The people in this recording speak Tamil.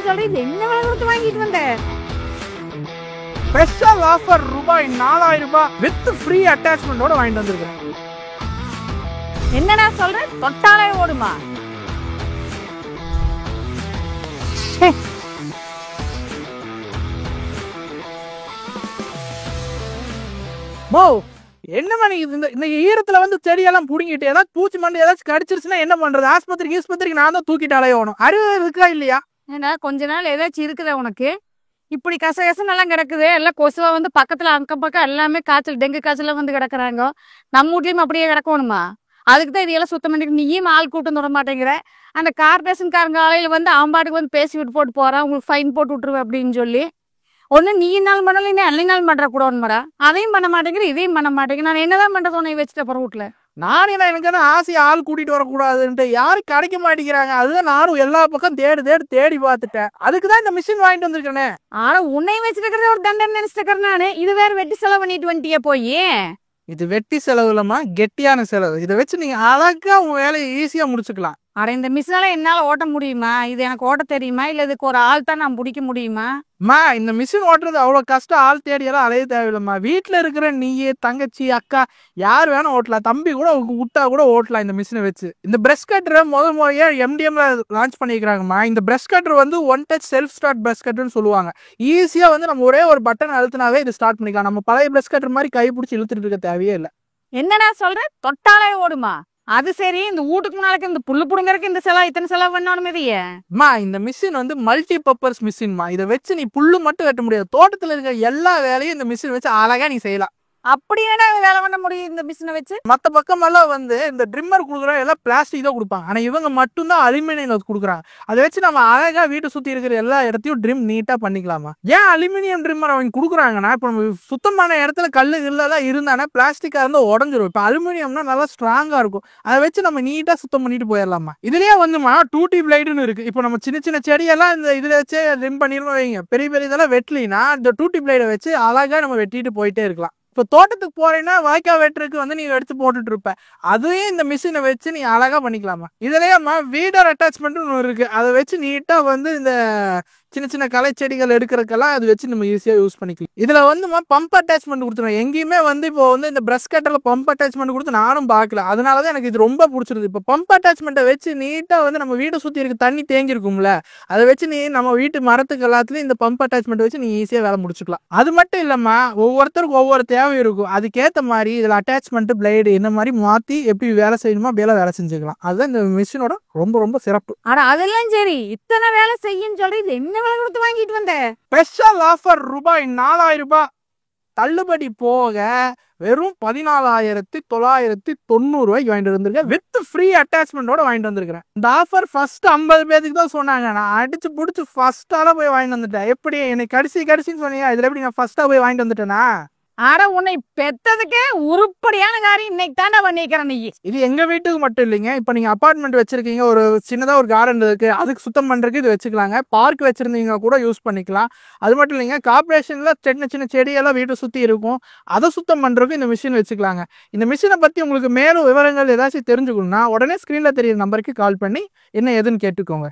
சொல்றீங்க என்ன விலை கொடுத்து வாங்கிட்டு வந்த? ஸ்பெஷல் ஆஃபர் ரூபாய் 4000 வித் ஃப்ரீ அட்டாச்மெண்டோட வாங்கிட்டு வந்திருக்கேன். என்னடா சொல்ற? தொட்டாலே ஓடுமா? மோ என்னமா நீ இந்த ஈரத்துல வந்து செடியெல்லாம் புடுங்கிட்டு ஏதாவது பூச்சி மண்டு ஏதாச்சும் கடிச்சிருச்சுன்னா என்ன பண்றது? ஆஸ்பத்திரிக்கு நான் தான் தூக்கிட்டு அலையணும். அறிவு இருக்கா இல்லையா? ஏன்னா கொஞ்ச நாள் ஏதாச்சும் இருக்குதா உனக்கு? இப்படி கசகசன்னெல்லாம் கிடக்குது. எல்லாம் கொசுவா வந்து பக்கத்துல அக்கம் பக்கம் எல்லாமே காய்ச்சல், டெங்கு காய்ச்சல் வந்து கிடக்குறாங்க. நம்ம வீட்லயும் அப்படியே கிடக்கணுமா? அதுக்கு தான் இதெல்லாம் சுத்தம் பண்ணிட்டு நீயும் ஆள் கூட்டம் தொட மாட்டேங்கிற. அந்த கார்பரேஷன்காரங்க ஆலையில வந்து ஆம்பாட்டுக்கு வந்து பேசி விட்டு போட்டு போறான், உங்களுக்கு ஃபைன் போட்டு விட்டுருவேன் அப்படின்னு சொல்லி. ஒண்ணு நீ நாள் பண்ணல, இன்னும் அல்லை நாள் பண்ற கூட ஒன்றுடா. அதையும் பண்ண மாட்டேங்கிற, இதையும் பண்ண மாட்டேங்கிற. நான் என்னதான் பண்றது உன்னை வச்சுட்டு அப்புறம் வீட்டுல? நானே எனக்கு ஆசையை ஆள் கூட்டிட்டு வரக்கூடாதுன்ட்டு யாரும் கிடைக்க மாட்டேங்கிறாங்க. அதுதான் நானும் எல்லா பக்கம் தேடி பார்த்துட்டேன். அதுக்குதான் இந்த மிஷின் வாங்கிட்டு வந்திருக்கேனே. ஆனா உன்னை வச்சுட்டு இருக்கிறத ஒரு தண்டனை நினைச்சிட்டு இருக்கிறேன் நானு. இது வேற வெட்டி செலவு பண்ணிட்டு வந்துட்டியே போய். இது வெட்டி செலவு இல்லம்மா, கெட்டியான செலவு. இதை வச்சு நீங்க அழகா உங்க வேலையை ஈஸியா முடிச்சுக்கலாம். அட இந்த மிஷினால என்னால ஓட்ட முடியுமா? இது எனக்கு ஓட்ட தெரியுமா? இல்ல இதுக்கு ஒரு ஆள் தான் நான் பிடிக்க முடியுமா? அம்மா இந்த மிஷின் ஓட்டுறது அவ்வளவு கஷ்டம். ஆள் தேடியெல்லாம் அலைய தேவையில்லம்மா. வீட்டுல இருக்கிற நீயே, தங்கச்சி, அக்கா யார் வேணும் ஓட்டலாம். தம்பி கூட விட்டா கூட ஓட்டலாம் இந்த மிஷினை வச்சு. இந்த பிரஷ் கட்டரை முறையா MDMல லான்ச் பண்ணிக்கிறாங்கம்மா. இந்த பிரஷ் கட்டர் வந்து one touch self start brush கட்டர்னு சொல்லுவாங்க. ஈஸியா வந்து நம்ம ஒரே ஒரு பட்டன் அழுத்தினாவே இது ஸ்டார்ட் பண்ணிக்கலாம். நம்ம பழைய பிரஷ் கட்டர் மாதிரி கை பிடிச்சி இழுத்துட்டு இருக்க தேவையே இல்லை. என்னடா சொல்ற? தொட்டாலே ஓடுமா? அது சரி, இந்த வீட்டுக்கு முன்னாடி இந்த புல்லு புடுங்கறதுக்கு இந்த செலவு இத்தனை செலவு பண்ணணும் இதையே? அம்மா இந்த மிஷின் வந்து மல்டி பர்பஸ் மிஷின்மா. இதை வச்சு நீ புல்லு மட்டும் வெட்ட முடியாது. தோட்டத்துல இருக்கிற எல்லா வேலையும் இந்த மிஷின் வச்சு அழகா நீ செய்யலாம். அப்படி என்ன வேலை பண்ண முடியும் இந்த மிஷினை வச்சு? மற்ற பக்கமெல்லாம் வந்து இந்த ட்ரிம்மர் கொடுக்குறோம், எல்லாம் பிளாஸ்டிக் தான் கொடுப்பாங்க. ஆனால் இவங்க மட்டும்தான் அலுமினியம் கொடுக்குறாங்க. அதை வச்சு நம்ம அழகா வீட்டை சுற்றி இருக்கிற எல்லா இடத்தையும் ட்ரிம் நீட்டாக பண்ணிக்கலாமா. ஏன் அலுமினியம் ட்ரிம்மர் அவங்க கொடுக்குறாங்கன்னா, இப்போ நம்ம சுத்தமான இடத்துல கல்லு இல்லதான் இருந்தானா பிளாஸ்டிக்காக இருந்தால் உடஞ்சிரும். இப்போ அலுமினியம்னா நல்லா ஸ்ட்ராங்காக இருக்கும். அதை வச்சு நம்ம நீட்டாக சுத்தம் பண்ணிட்டு போயிடலாமா. இதுலேயே வந்துமா 2T பிளைடுன்னு இருக்கு. இப்போ நம்ம சின்ன சின்ன செடியெல்லாம் இந்த இதில் வச்சு ட்ரிம் பண்ணிருந்தோம் வைங்க. பெரிய இதெல்லாம் வெட்டலினா இந்த 2T பிளைடை வச்சு அழகா நம்ம வெட்டிட்டு போயிட்டே இருக்கலாம். இப்போ தோட்டத்துக்கு போறேன்னா வாய்க்கால் வெட்டுறதுக்கு வந்து நீ எடுத்து போட்டுட்டு இருப்ப. அதையும் இந்த மிஷினை வச்சு நீ அழகா பண்ணிக்கலாமா. இதுலயேம்மா வீடர் அட்டாச்மெண்ட் ஒன்று இருக்கு. அதை வச்சு நீட்டா வந்து இந்த சின்ன சின்ன களை செடிகள் எடுக்கிறதுக்கெல்லாம் அது வச்சு நம்ம ஈஸியாக யூஸ் பண்ணிக்கலாம். இதுல வந்து பம்ப் அட்டாச்மெண்ட் கொடுத்துருவோம். எங்கேயுமே வந்து இப்போ வந்து இந்த பிரஷ் கட்டர்ல பம்ப் அட்டாச்மெண்ட் கொடுத்து நானும் பார்க்கல. அதனாலதான் எனக்கு இது ரொம்ப பிடிச்சிருது. இப்போ பம்ப் அட்டாச்மெண்ட்டை வச்சு நீட்டா வந்து நம்ம வீட்டை சுற்றி இருக்க தண்ணி தேங்கிருக்கும்ல, அதை வச்சு நீ நம்ம வீட்டு மரத்துக்கு எல்லாத்துலயும் இந்த பம்ப் அட்டாச்மெண்ட் வச்சு நீ ஈஸியாக வேலை முடிச்சுக்கலாம். அது மட்டும் இல்லம்மா, ஒவ்வொருத்தருக்கும் ஒவ்வொரு தேவை இருக்கும். அதுக்கேற்ற மாதிரி இதில் அட்டாச்மெண்ட் பிளேடு இந்த மாதிரி மாற்றி எப்படி வேலை செய்யணுமோ அப்படியே வேலை செஞ்சுக்கலாம். அதுதான் இந்த மிஷினோட ரொம்ப ரொம்ப சிறப்பு. ஆனா அதெல்லாம் சரி, இத்தனை வேலை செய்யும் சொல்லி இது என்ன வேலை கொடுத்து வாங்கிட்டு வந்த? ஸ்பெஷல் ஆஃபர் ரூபாய் 4000 தள்ளுபடி போக வெறும் 14,990 வாங்கிட்டு வந்திருக்கேன். வித் ஃப்ரீ அட்டாச்மெண்டோட வாங்கிட்டு வந்திருக்கிறேன். இந்த ஆஃபர் ஃபர்ஸ்ட் 50 பேருக்கு தான் சொன்னாங்க. நான் அடிச்சு பிடிச்சி ஃபர்ஸ்டால போய் வாங்கிட்டு வந்துட்டேன். எப்படி எனக்கு கடைசின்னு சொன்னீங்க, இதுல எப்படி நான் ஃபர்ஸ்டா போய் வாங்கிட்டு வந்துட்டேனா? ஆனா உன்னை பெத்ததுக்கே உருப்படியான காரியம் இன்னைக்கு தாண்டா பண்ணிக்கிறேன் நீ. இது எங்க வீட்டுக்கு மட்டும் இல்லைங்க. இப்ப நீங்க அபார்ட்மெண்ட் வச்சிருக்கீங்க, ஒரு சின்னதா ஒரு கார்டன் இருக்கு, அதுக்கு சுத்தம் பண்றதுக்கு இது வச்சுக்கலாங்க. பார்க் வச்சிருந்தீங்க கூட யூஸ் பண்ணிக்கலாம். அது மட்டும் இல்லைங்க, கார்பரேஷன்ல சின்ன சின்ன செடியெல்லாம் வீட்டை சுத்தி இருக்கும், அதை சுத்தம் பண்றதுக்கு இந்த மிஷின் வச்சுக்கலாங்க. இந்த மிஷினை பத்தி உங்களுக்கு மேலும் விவரங்கள் ஏதாச்சும் தெரிஞ்சுக்கணும்னா உடனே ஸ்கிரீன்ல தெரியுற நம்பருக்கு கால் பண்ணி என்ன ஏதுன்னு கேட்டுக்கோங்க.